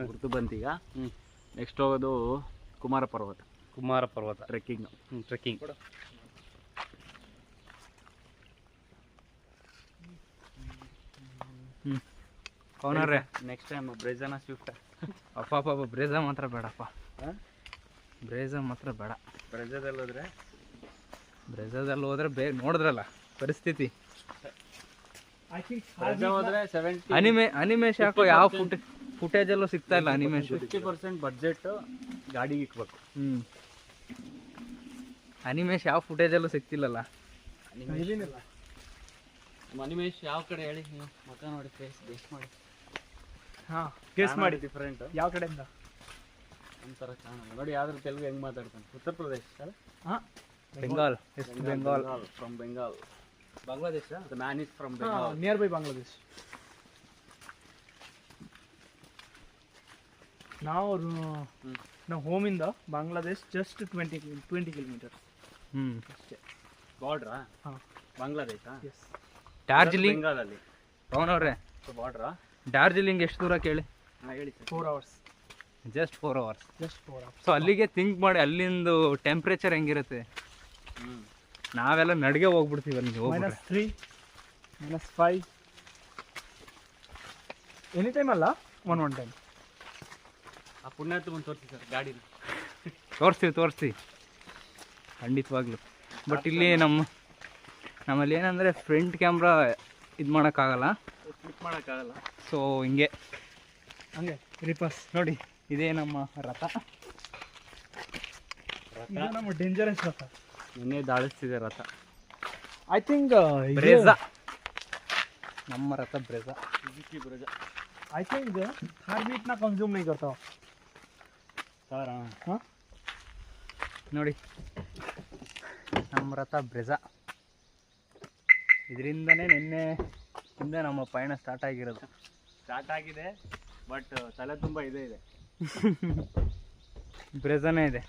ಗುರ್ತು ಬಂತೀಗ. ನೆಕ್ಸ್ಟ್ ಹೋಗೋದು ಕುಮಾರ ಪರ್ವತ ಟ್ರೆಕ್ಕಿಂಗ್. ಅವನವ್ರೆ ನೆಕ್ಸ್ಟ್ ಟೈಮ್ ಬ್ರೆಜಾನ ಸ್ವಿಫ್ಟ್. ಅಪ್ಪ ಬ್ರೇಜಾ ಮಾತ್ರ ಬೇಡಪ್ಪ. ಬ್ರೇಜಾ ಮಾತ್ರ ಬೇಡ. ಬ್ರೆಜಾದಲ್ಲಿ ಹೋದ್ರೆ ನೋಡಿದ್ರಲ್ಲ ಪರಿಸ್ಥಿತಿ. ಅನಿಮೇಶ್ ಯಾಕೋ ಯಾವ ಫುಟೇಜ್ ಅಲ್ಲೂ ಸಿಗ್ತಾ ಇಲ್ಲ. ಅನಿಮೇಶ್ 50% ಬಡ್ಜೆಟ್ ಗಾಡಿಗೆ ಇಕ್ಬೇಕು. ಅನಿಮೇಶ್ ಯಾವ ಫುಟೇಜಲ್ಲೂ ಸಿಗ್ತಿಲ್ಲಲ್ಲ. ಅನಿಮೇಶ್ ಯಾವ ಕಡೆ ಹೇಳಿ ನೀವು ಮಕ ನೋಡಿ ಫೇಸ್ ಗೆಸ್ ಮಾಡಿ. ಗೆಸ್ ಮಾಡಿ ಡಿಫರೆಂಟ್. ಯಾವ ಕಡೆಯಿಂದ ಒಂಥರ ಕಾಣಲ್ಲ ನೋಡಿ. ಯಾವ್ದ್ರ ತೆಲುಗು ಹೆಂಗ್ ಮಾತಾಡ್ತಾನೆ. Uttar Pradesh Bengal. From Bengal. Bangladesh. The man is from Bengal. Near by Bangladesh. ನಾವು ಹೋಮಿಂದ ಬಾಂಗ್ಲಾದೇಶ್ ಜಸ್ಟ್ 20 ಕಿಲೋಮೀಟರ್ಸ್ ಅಷ್ಟೇ. ಬಾರ್ಡ್ರಾ? ಬಾಂಗ್ಲಾದೇಶ. ಎಸ್. ಡಾರ್ಜಿಲಿಂಗ್ ಬೆಂಗಾಲಲ್ಲಿ ಅವನವ್ರೆ ಬಾರ್ಡ್ರಾ? ಡಾರ್ಜಿಲಿಂಗ್ ಎಷ್ಟು ದೂರ ಕೇಳಿ? ಹೇಳಿ sir. 4 hours. Just 4 hours. Just 4 hours. So ಅಲ್ಲಿಗೆ ಥಿಂಕ್ ಮಾಡಿ ಅಲ್ಲಿಂದು ಟೆಂಪ್ರೇಚರ್ ಹೆಂಗಿರುತ್ತೆ. ನಾವೆಲ್ಲ ನಡಿಗೆ ಹೋಗ್ಬಿಡ್ತೀವಿ ಅಲ್ಲಿ ಹೋಗ್ಬಿಟ್ರೆ. -3 -5 ಎನಿ ಟೈಮ್ ಅಲ್ಲ, ಒನ್ ಟೈಮ್. ಆ ಪುಣ್ಯಾತ್ಮ ಬಂದು ತೋರಿಸಿ ಸರ್ ಗಾಡಿನ. ತೋರಿಸ್ತೀವಿ ಖಂಡಿತವಾಗ್ಲು. ಬಟ್ ಇಲ್ಲಿ ನಮ್ಮಲ್ಲಿ ಏನಂದರೆ ಫ್ರಂಟ್ ಕ್ಯಾಮ್ರಾ ಇದು ಮಾಡೋಕ್ಕಾಗಲ್ಲ. ಸೊ ಹಂಗೆ ರಿಪಸ್ ನೋಡಿ, ಇದೇ ನಮ್ಮ ರಥ. ಇದು ನಮ್ಮ ಡೇಂಜರಸ್ ರಥ. ನಿನ್ನೆ ದಾಳಿಸ್ತಿದೆ ರಥ. I think Brezza. ನಮ್ಮ ರಥ ಬ್ರೆಜಾ. आई थिंक थार भी इतना कंज्यूम नहीं करता. हाँ ನೋಡಿ, ನಮ್ಮ ರಥ ಬ್ರೆಜಾ. ಇದರಿಂದನೇ ಹಿಂದೆ ನಮ್ಮ ಪಯಣ ಸ್ಟಾರ್ಟ್ ಆಗಿದೆ. ಬಟ್ ತಲೆ ತುಂಬ ಇದೆ ಬ್ರೆಜಾನೇ ಇದೆ.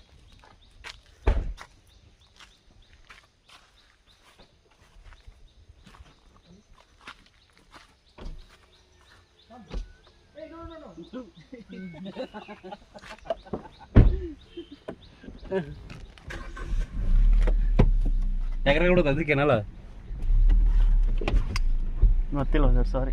ಎಕರೆ ಕೊಡೋದು ಅದಕ್ಕೇನಲ್ಲ ಗೊತ್ತಿಲ್ಲ ಸರ್, ಸಾರಿ.